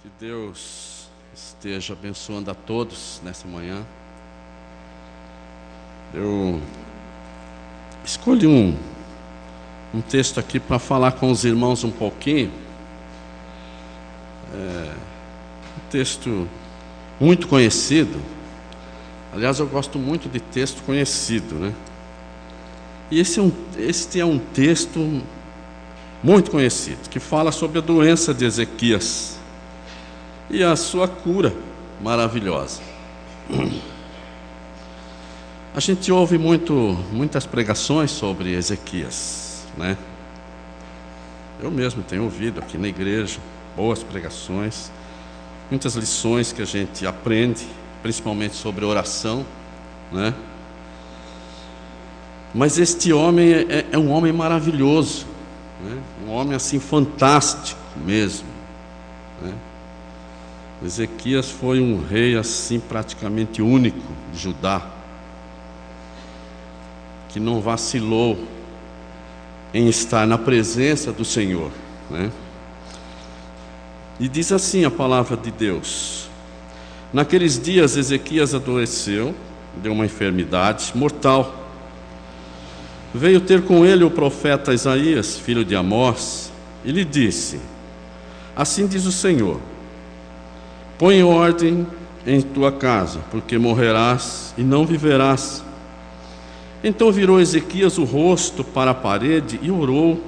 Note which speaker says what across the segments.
Speaker 1: Que Deus esteja abençoando a todos nessa manhã. Eu escolhi um texto aqui para falar com os irmãos um pouquinho. Um texto muito conhecido. Aliás, eu gosto muito de texto conhecido, né? E este é um texto muito conhecido, que fala sobre a doença de Ezequias e a sua cura maravilhosa. A gente ouve muitas pregações sobre Ezequias, né? Eu mesmo tenho ouvido aqui na igreja boas pregações, muitas lições que a gente aprende, principalmente sobre oração, né? Mas este homem é um homem maravilhoso, né? Um homem assim fantástico mesmo, né? Ezequias foi um rei assim praticamente único de Judá, que não vacilou em estar na presença do Senhor, né? E diz assim a palavra de Deus: naqueles dias Ezequias adoeceu de uma enfermidade mortal. Veio ter com ele o profeta Isaías, filho de Amós, e lhe disse: assim diz o Senhor, põe ordem em tua casa, porque morrerás e não viverás. Então virou Ezequias o rosto para a parede e orou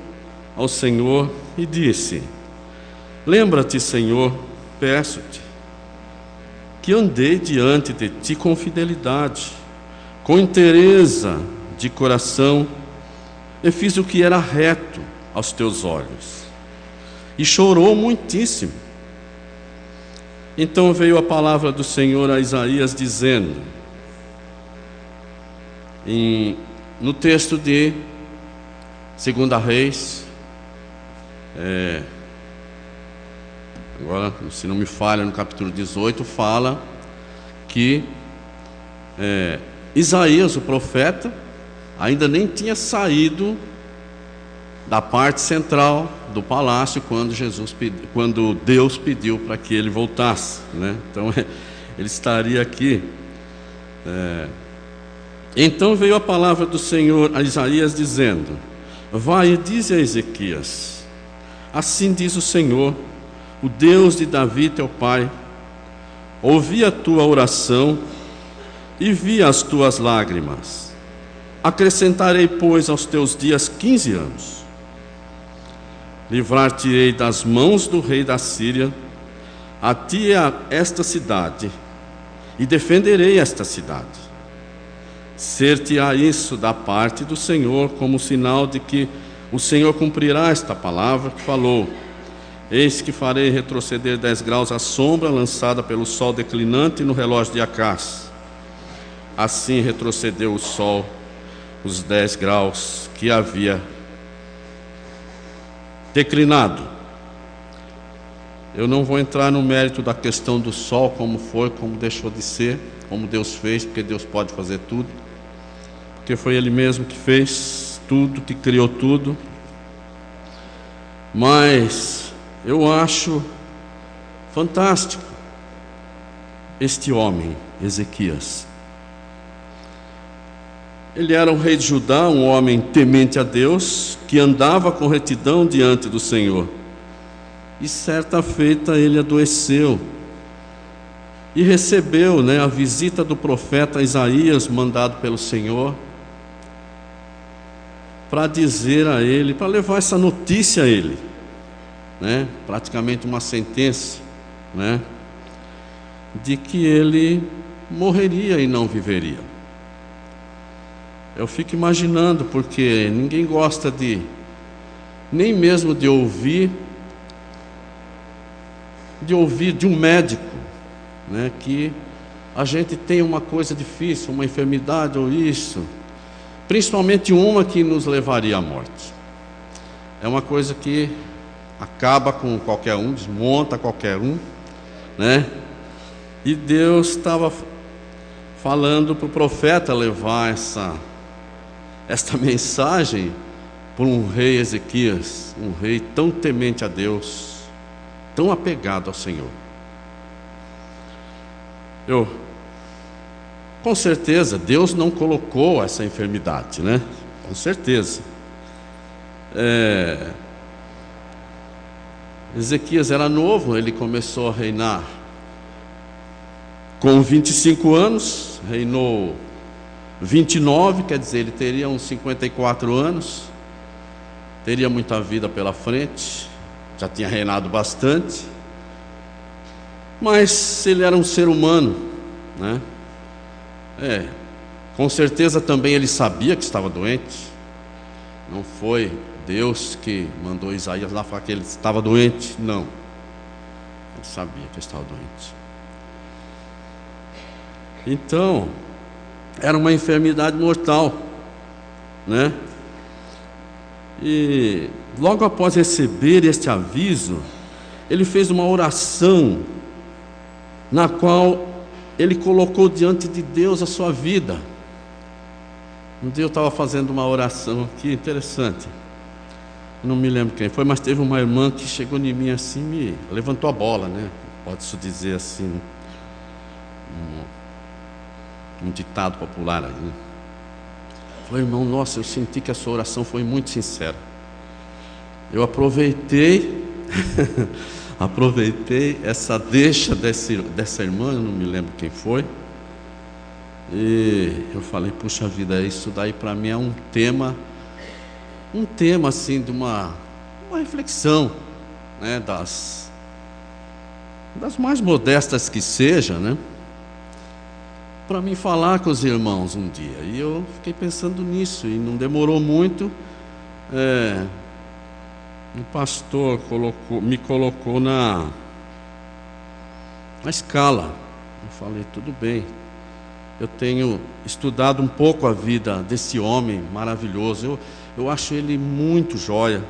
Speaker 1: ao Senhor e disse: lembra-te, Senhor, peço-te, que andei diante de ti com fidelidade, com inteireza de coração, e fiz o que era reto aos teus olhos. E chorou muitíssimo. Então veio a palavra do Senhor a Isaías dizendo, no texto de 2 Reis, agora, se não me falha, no capítulo 18, fala que Isaías, o profeta, ainda nem tinha saído da parte central do palácio quando Deus pediu para que ele voltasse, né? Então ele estaria aqui. Então veio a palavra do Senhor a Isaías dizendo: vai e dize a Ezequias, assim diz o Senhor, o Deus de Davi teu pai, ouvi a tua oração e vi as tuas lágrimas. Acrescentarei, pois, aos teus dias 15 anos. Livrar-te-ei das mãos do rei da Síria, a ti e a esta cidade, e defenderei esta cidade. Ser-te-á isso da parte do Senhor, como sinal de que o Senhor cumprirá esta palavra que falou. Eis que farei retroceder 10 graus a sombra lançada pelo sol declinante no relógio de Acás. Assim retrocedeu o sol os 10 graus que havia declinado. Eu não vou entrar no mérito da questão do sol, como foi, como deixou de ser, como Deus fez, porque Deus pode fazer tudo, porque foi Ele mesmo que fez tudo, que criou tudo. Mas eu acho fantástico este homem, Ezequias. Ele era um rei de Judá, um homem temente a Deus, que andava com retidão diante do Senhor. E certa feita ele adoeceu e recebeu, a visita do profeta Isaías, mandado pelo Senhor, para dizer a ele, para levar essa notícia a ele, praticamente uma sentença, de que ele morreria e não viveria. Eu fico imaginando, porque ninguém gosta nem mesmo de ouvir de um médico, que a gente tem uma coisa difícil, uma enfermidade ou isso, principalmente uma que nos levaria à morte. É uma coisa que acaba com qualquer um, desmonta qualquer um, E Deus estava falando para o profeta levar esta mensagem por um rei Ezequias, um rei tão temente a Deus, tão apegado ao Senhor. Eu, com certeza, Deus não colocou essa enfermidade, né? Com certeza. Ezequias era novo, ele começou a reinar com 25 anos, reinou 29, quer dizer, ele teria uns 54 anos, teria muita vida pela frente, já tinha reinado bastante, mas ele era um ser humano, né? Com certeza também ele sabia que estava doente, não foi Deus que mandou Isaías lá falar que ele estava doente, não, ele sabia que estava doente. Então, era uma enfermidade mortal, né? E logo após receber este aviso, ele fez uma oração, na qual ele colocou diante de Deus a sua vida. Um dia eu estava fazendo uma oração aqui, interessante, não me lembro quem foi, mas teve uma irmã que chegou em mim assim, me levantou a bola, né? Pode-se dizer assim, um ditado popular aí, né? Falei, irmão, nossa, eu senti que a sua oração foi muito sincera. Eu aproveitei essa deixa dessa irmã, eu não me lembro quem foi, e eu falei, puxa vida, isso daí para mim é um tema assim de uma reflexão, né, das mais modestas que seja, né, para mim falar com os irmãos um dia. E eu fiquei pensando nisso, e não demorou muito, o pastor me colocou na escala. Eu falei, tudo bem, eu tenho estudado um pouco a vida desse homem maravilhoso, eu acho ele muito joia,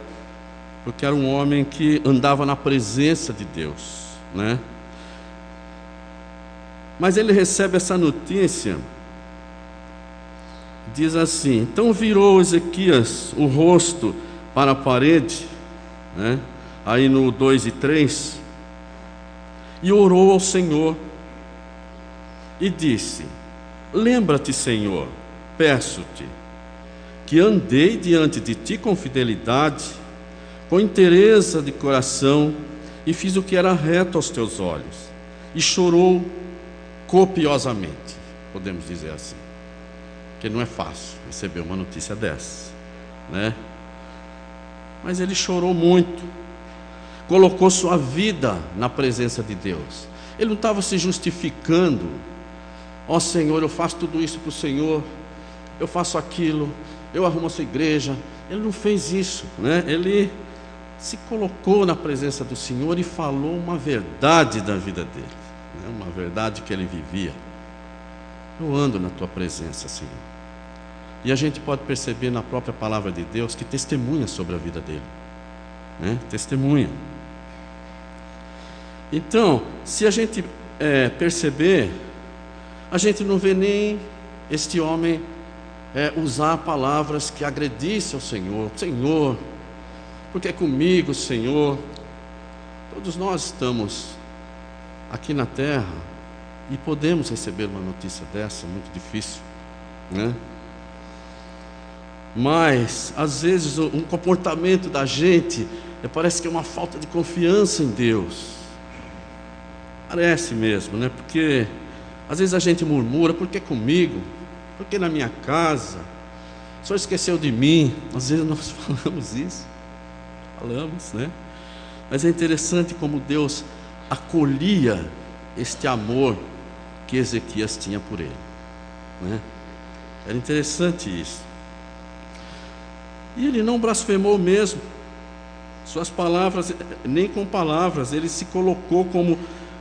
Speaker 1: porque era um homem que andava na presença de Deus, né? Mas ele recebe essa notícia, diz assim: então virou Ezequias o rosto para a parede, né? Aí no 2 e 3, e orou ao Senhor, e disse: lembra-te, Senhor, peço-te, que andei diante de ti com fidelidade, com inteireza de coração, e fiz o que era reto aos teus olhos. E chorou copiosamente, podemos dizer assim, porque não é fácil receber uma notícia dessa, né? Mas ele chorou muito, colocou sua vida na presença de Deus. Ele não estava se justificando: ó Senhor, eu faço tudo isso para o Senhor, eu faço aquilo, eu arrumo a sua igreja. Ele não fez isso, né? Ele se colocou na presença do Senhor e falou uma verdade da vida dele, né? Uma verdade que ele vivia. Eu ando na tua presença, Senhor. E a gente pode perceber na própria palavra de Deus que testemunha sobre a vida dele, né? Testemunha. Então, se a gente perceber, a gente não vê nem este homem usar palavras que agredissem ao Senhor. Senhor, porque é comigo, Senhor. Todos nós estamos aqui na terra e podemos receber uma notícia dessa, muito difícil, né? Mas às vezes um comportamento da gente parece que é uma falta de confiança em Deus. Parece mesmo, né? Porque às vezes a gente murmura: por que comigo? Por que na minha casa? O Senhor esqueceu de mim. Às vezes nós falamos isso, né? Mas é interessante como Deus acolhia este amor que Ezequias tinha por ele, né? Era interessante isso. E ele não blasfemou mesmo. Suas palavras, nem com palavras, ele se colocou como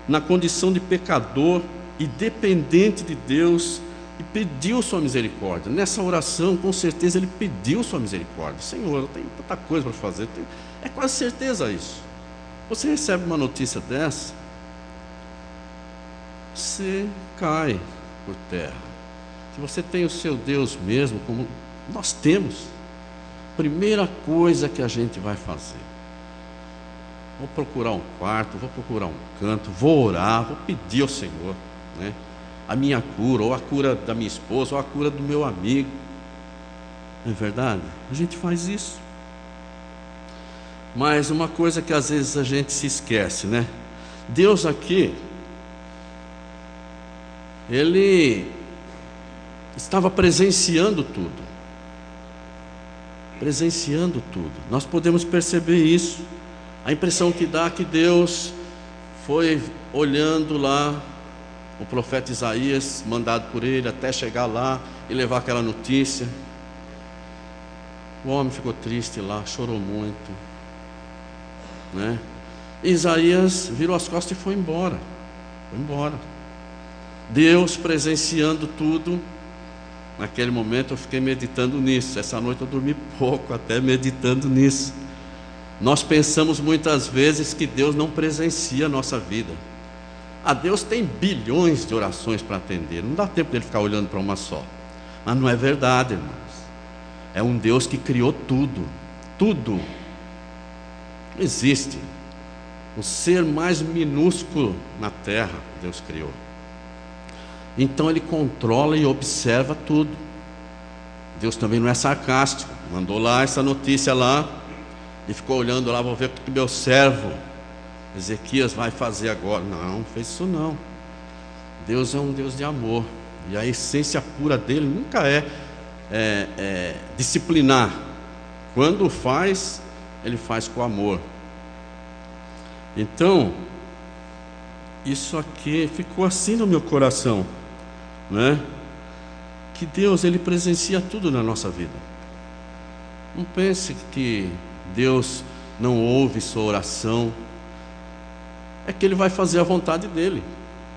Speaker 1: na condição de pecador e dependente de Deus, e pediu sua misericórdia. Nessa oração, com certeza, ele pediu sua misericórdia. Senhor, eu tenho tanta coisa para fazer. É quase certeza isso. Você recebe uma notícia dessa, você cai por terra. Se você tem o seu Deus mesmo, como nós temos, primeira coisa que a gente vai fazer: vou procurar um quarto, vou procurar um canto, vou orar, vou pedir ao Senhor, né? A minha cura, ou a cura da minha esposa, ou a cura do meu amigo. Não é verdade? A gente faz isso. Mas uma coisa que às vezes a gente se esquece, né? Deus aqui, Ele estava presenciando tudo. Presenciando tudo. Nós podemos perceber isso. A impressão que dá é que Deus foi olhando lá o profeta Isaías, mandado por ele, até chegar lá e levar aquela notícia. O homem ficou triste lá, chorou muito, né? Isaías virou as costas e foi embora. Foi embora. Deus presenciando tudo. Naquele momento eu fiquei meditando nisso. Essa noite eu dormi pouco, até meditando nisso. Nós pensamos muitas vezes que Deus não presencia a nossa vida. Deus tem bilhões de orações para atender. Não dá tempo dele ficar olhando para uma só. Mas não é verdade, irmãos. É um Deus que criou tudo. Tudo. Não existe. O ser mais minúsculo na terra, Deus criou. Então Ele controla e observa tudo. Deus também não é sarcástico. Mandou lá essa notícia lá e ficou olhando lá, vou ver o que meu servo Ezequias vai fazer agora. Não fez isso não. Deus é um Deus de amor. E a essência pura dele nunca é disciplinar. Quando faz, Ele faz com amor. Então, isso aqui ficou assim no meu coração, né? Que Deus, Ele presencia tudo na nossa vida. Não pense que Deus não ouve sua oração. É que Ele vai fazer a vontade dEle.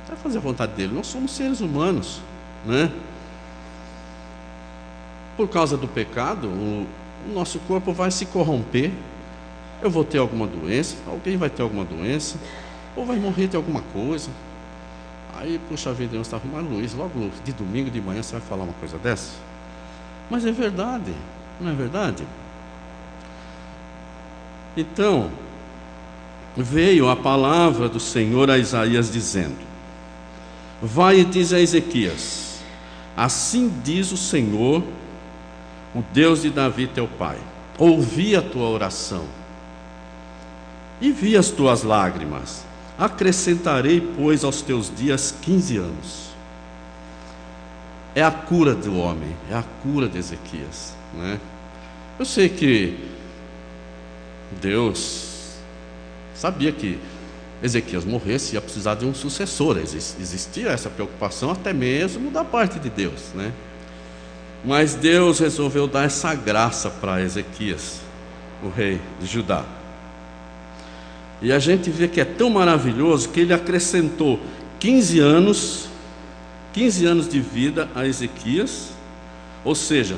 Speaker 1: Vai fazer a vontade dEle. Nós somos seres humanos, né? Por causa do pecado, o nosso corpo vai se corromper. Eu vou ter alguma doença, alguém vai ter alguma doença, ou vai morrer de alguma coisa. Aí, puxa vida, Deus está arrumando Luiz, logo de domingo de manhã você vai falar uma coisa dessa? Mas é verdade, não é verdade? Então, veio a palavra do Senhor a Isaías dizendo: vai e diz a Ezequias, assim diz o Senhor, o Deus de Davi teu pai, ouvi a tua oração e vi as tuas lágrimas, acrescentarei, pois, aos teus dias 15 anos. É a cura do homem, é a cura de Ezequias, né? Eu sei que Deus sabia que Ezequias morresse, ia precisar de um sucessor. Existia essa preocupação até mesmo da parte de Deus, né? Mas Deus resolveu dar essa graça para Ezequias, o rei de Judá. E a gente vê que é tão maravilhoso que ele acrescentou 15 anos de vida a Ezequias, ou seja,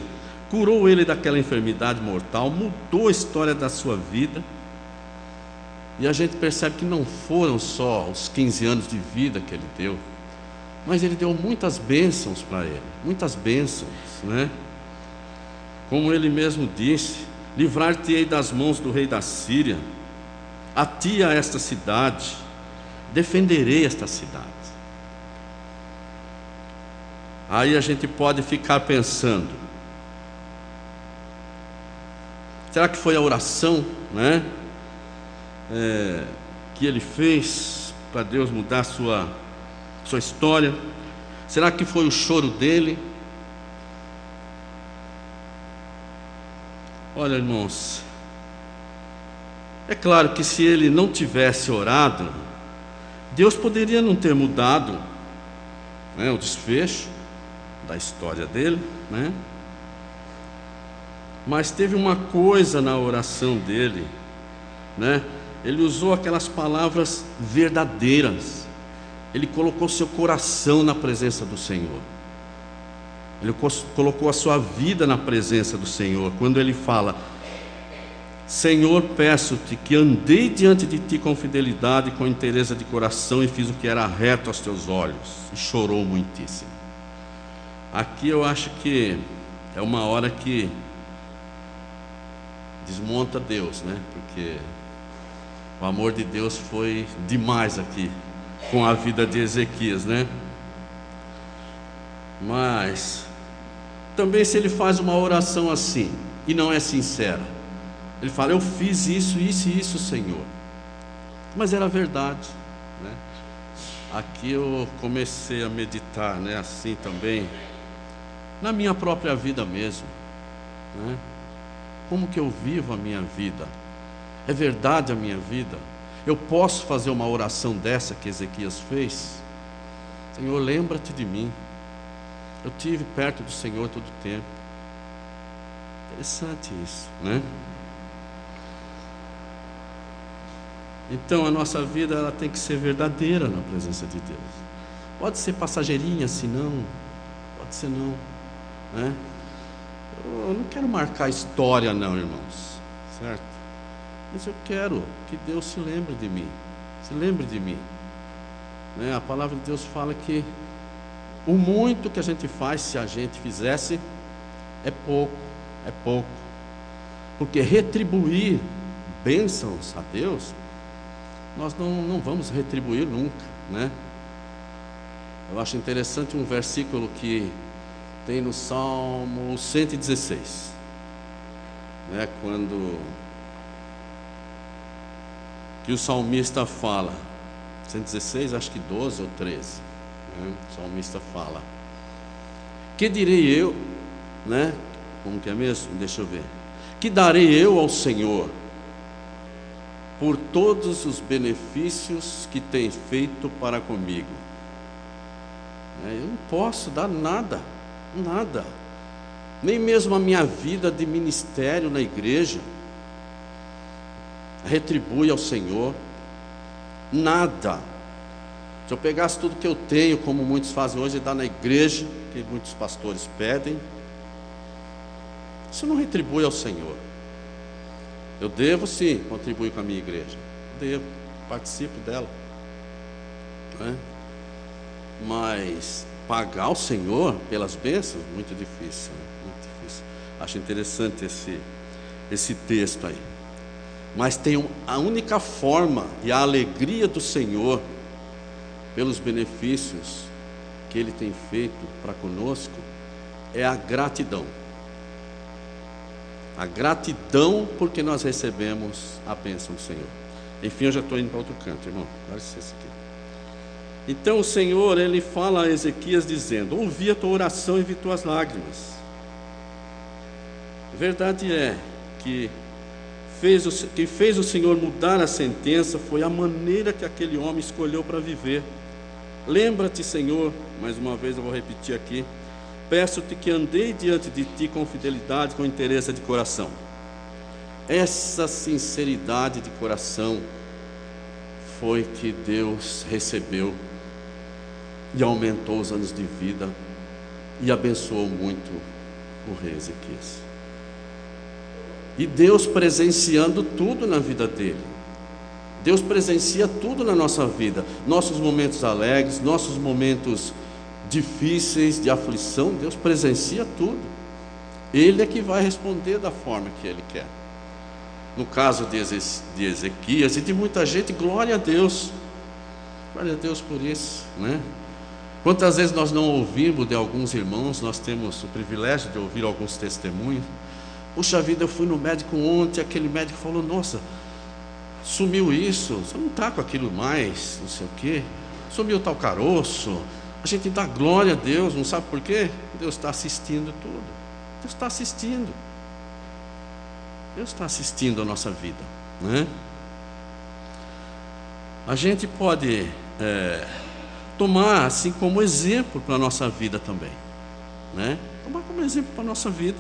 Speaker 1: curou ele daquela enfermidade mortal, mudou a história da sua vida. E a gente percebe que não foram só os 15 anos de vida que ele deu, mas ele deu muitas bênçãos para ele, muitas bênçãos, né? Como ele mesmo disse: livrar-te-ei das mãos do rei da Síria, a ti a esta cidade, defenderei esta cidade. Aí a gente pode ficar pensando, será que foi a oração, né, que ele fez para Deus mudar sua história? Será que foi o choro dele? Olha, irmãos, é claro que se ele não tivesse orado, Deus poderia não ter mudado, né, o desfecho da história dele, né? Mas teve uma coisa na oração dele, né? Ele usou aquelas palavras verdadeiras. Ele colocou seu coração na presença do Senhor. Ele colocou a sua vida na presença do Senhor. Quando ele fala: Senhor, peço-te que andei diante de ti com fidelidade, com inteireza de coração, e fiz o que era reto aos teus olhos. E chorou muitíssimo. Aqui eu acho que é uma hora que desmonta Deus, né? Porque o amor de Deus foi demais aqui com a vida de Ezequias, né? Mas também se ele faz uma oração assim e não é sincera, ele fala: eu fiz isso, isso e isso, Senhor, mas era verdade, né? Aqui eu comecei a meditar, né, assim também, na minha própria vida mesmo, né? Como que eu vivo a minha vida? É verdade a minha vida? Eu posso fazer uma oração dessa que Ezequias fez? Senhor, lembra-te de mim. Eu estive perto do Senhor todo o tempo. Interessante isso, né? Então a nossa vida, ela tem que ser verdadeira na presença de Deus. Pode ser passageirinha, se não, pode ser não, né? Eu não quero marcar história não, irmãos, certo? Mas eu quero que Deus se lembre de mim, se lembre de mim, né? A palavra de Deus fala que o muito que a gente faz, se a gente fizesse, é pouco, porque retribuir bênçãos a Deus, nós não vamos retribuir nunca, né? Eu acho interessante um versículo que tem no Salmo 116, né? Quando que o salmista fala, 116, acho que 12 ou 13, né? O salmista fala: que direi eu, né? Como que é mesmo? Deixa eu ver. Que darei eu ao Senhor por todos os benefícios que tem feito para comigo? Eu não posso dar nada, nada, nem mesmo a minha vida de ministério na igreja retribui ao Senhor nada. Se eu pegasse tudo que eu tenho, como muitos fazem hoje, e dar na igreja, que muitos pastores pedem, isso não retribui ao Senhor. Eu devo sim contribuir com a minha igreja, devo, participo dela, né? Mas pagar ao Senhor pelas bênçãos, muito difícil, né? Muito difícil. Acho interessante esse texto aí. Mas tem a única forma e a alegria do Senhor pelos benefícios que Ele tem feito para conosco é a gratidão. A gratidão porque nós recebemos a bênção do Senhor. Enfim, eu já estou indo para outro canto, irmão. Dá licença aqui. Então o Senhor, Ele fala a Ezequias dizendo: ouvi a tua oração e vi tuas lágrimas. Verdade é que quem fez o Senhor mudar a sentença foi a maneira que aquele homem escolheu para viver. Lembra-te, Senhor, mais uma vez eu vou repetir aqui, peço-te que andei diante de ti com fidelidade, com interesse de coração. Essa sinceridade de coração foi que Deus recebeu e aumentou os anos de vida e abençoou muito o rei Ezequias. E Deus presenciando tudo na vida dele. Deus presencia tudo na nossa vida, nossos momentos alegres, nossos momentos difíceis, de aflição. Deus presencia tudo. Ele é que vai responder da forma que Ele quer. No caso de Ezequias e de muita gente, glória a Deus por isso, né? Quantas vezes nós não ouvimos de alguns irmãos, nós temos o privilégio de ouvir alguns testemunhos. Puxa vida, eu fui no médico ontem, aquele médico falou: nossa, sumiu isso, você não está com aquilo mais, não sei o quê, sumiu tal caroço. A gente dá glória a Deus, não sabe por quê? Deus está assistindo tudo. Deus está assistindo. Deus está assistindo a nossa vida, né? A gente pode tomar assim como exemplo para a nossa vida também, né? Tomar como exemplo para a nossa vida.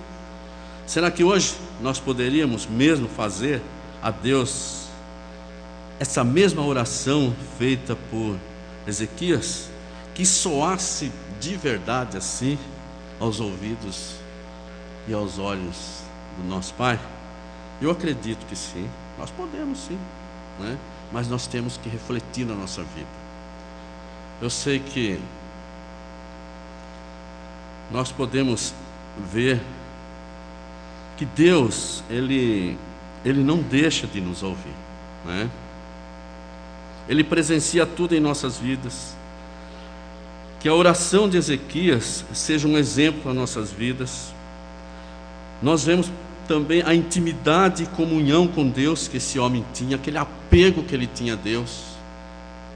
Speaker 1: Será que hoje nós poderíamos mesmo fazer a Deus essa mesma oração feita por Ezequias, que soasse de verdade assim aos ouvidos e aos olhos do nosso Pai? Eu acredito que sim, nós podemos sim, né? Mas nós temos que refletir na nossa vida. Eu sei que nós podemos ver que Deus, Ele não deixa de nos ouvir, né? Ele presencia tudo em nossas vidas. Que a oração de Ezequias seja um exemplo para nossas vidas. Nós vemos também a intimidade e comunhão com Deus que esse homem tinha, aquele apego que ele tinha a Deus.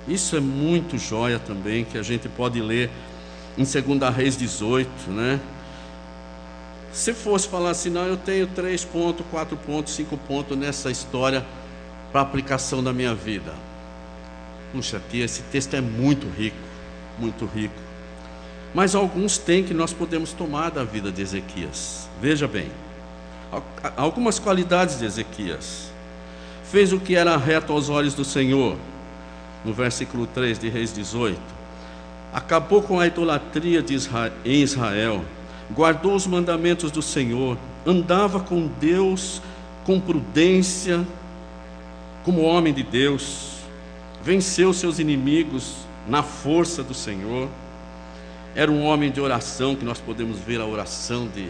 Speaker 1: Isso é muito joia também, que a gente pode ler em 2 Reis 18, né? Se fosse falar assim, não, eu tenho 3 pontos, 4 pontos, 5 pontos nessa história para aplicação da minha vida. Puxa, tia, esse texto é muito rico, muito rico. Mas alguns tem que nós podemos tomar da vida de Ezequias. Veja bem, algumas qualidades de Ezequias. Fez o que era reto aos olhos do Senhor, no versículo 3 de Reis 18. Acabou com a idolatria em Israel, guardou os mandamentos do Senhor, andava com Deus com prudência, como homem de Deus, venceu seus inimigos na força do Senhor. Era um homem de oração, que nós podemos ver a oração de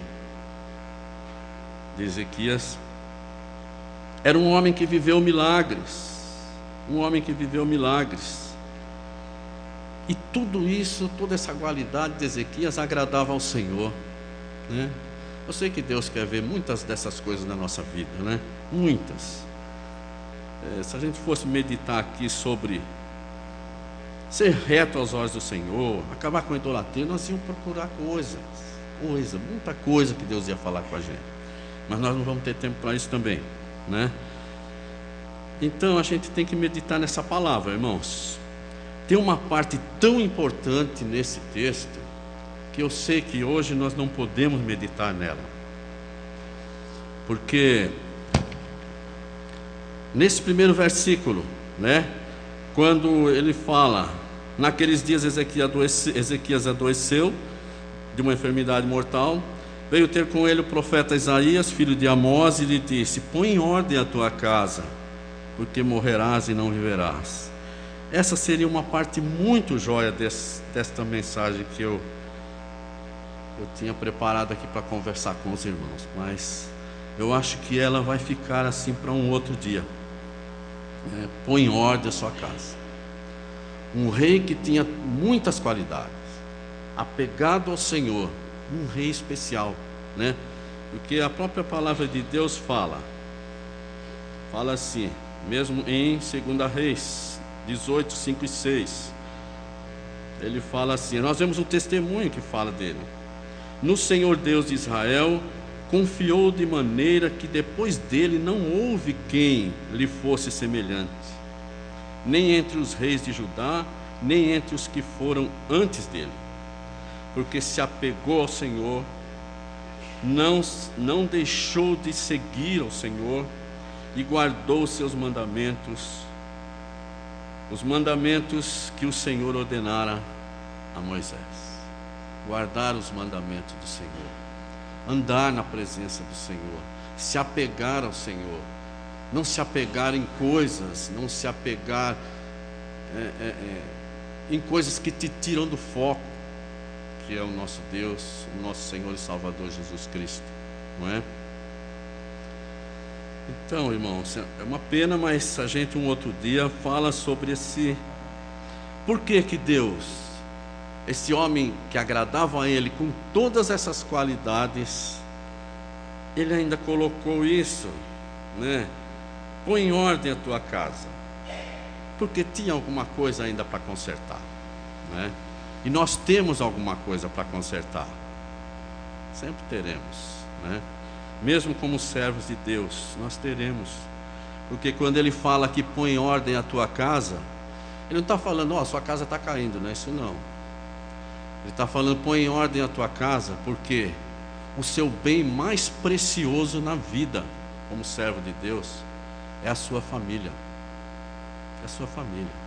Speaker 1: Ezequias. Era um homem que viveu milagres, E tudo isso, toda essa qualidade de Ezequias agradava ao Senhor, né? Eu sei que Deus quer ver muitas dessas coisas na nossa vida, né? Muitas. Se a gente fosse meditar aqui sobre ser reto aos olhos do Senhor, acabar com a idolatria, nós íamos procurar muita coisa que Deus ia falar com a gente. Mas nós não vamos ter tempo para isso também, né? Então a gente tem que meditar nessa palavra, irmãos. Tem uma parte tão importante nesse texto, que eu sei que hoje nós não podemos meditar nela. Porque nesse primeiro versículo, né, quando ele fala, naqueles dias Ezequias adoeceu de uma enfermidade mortal, veio ter com ele o profeta Isaías, filho de Amós, e lhe disse: põe em ordem a tua casa, porque morrerás e não viverás. Essa seria uma parte muito joia desta mensagem que eu tinha preparado aqui para conversar com os irmãos, mas eu acho que ela vai ficar assim para um outro dia. Põe em ordem a sua casa. Um rei que tinha muitas qualidades, apegado ao Senhor, um rei especial, né? Porque a própria palavra de Deus fala assim, mesmo em 2 Reis 18, 5 e 6, ele fala assim, nós vemos um testemunho que fala dele: no Senhor Deus de Israel confiou de maneira que depois dele não houve quem lhe fosse semelhante, nem entre os reis de Judá, nem entre os que foram antes dele, porque se apegou ao Senhor, não deixou de seguir ao Senhor, e guardou os seus mandamentos, os mandamentos que o Senhor ordenara a Moisés. Guardar os mandamentos do Senhor, andar na presença do Senhor, se apegar ao Senhor, não se apegar em coisas, não se apegar em coisas que te tiram do foco, que é o nosso Deus, o nosso Senhor e Salvador Jesus Cristo, não é? Então, irmãos, é uma pena, mas a gente um outro dia fala sobre esse... Por que que Deus, esse homem que agradava a Ele com todas essas qualidades, Ele ainda colocou isso, né? Põe em ordem a tua casa, porque tinha alguma coisa ainda para consertar, né? E nós temos alguma coisa para consertar, sempre teremos, né? Mesmo como servos de Deus, nós teremos. Porque quando ele fala que põe em ordem a tua casa, ele não está falando, sua casa está caindo, não é isso não. Ele está falando, põe em ordem a tua casa, porque o seu bem mais precioso na vida, como servo de Deus, é a sua família. É a sua família.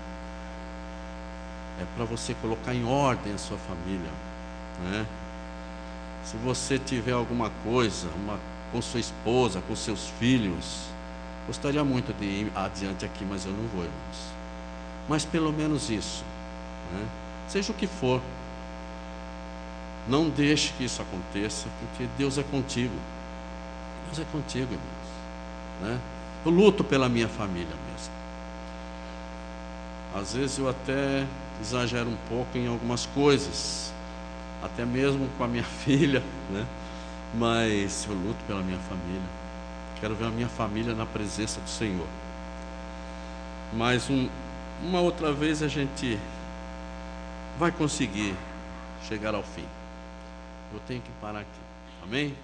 Speaker 1: É para você colocar em ordem a sua família, né? Se você tiver alguma coisa, com sua esposa, com seus filhos, gostaria muito de ir adiante aqui, mas eu não vou, irmãos. Mas pelo menos isso, né? Seja o que for, não deixe que isso aconteça, porque Deus é contigo. Deus é contigo, irmãos, né? Eu luto pela minha família mesmo. Às vezes eu até exagero um pouco em algumas coisas, até mesmo com a minha filha, né? Mas eu luto pela minha família. Quero ver a minha família na presença do Senhor. Mas uma outra vez a gente vai conseguir chegar ao fim. Eu tenho que parar aqui. Amém?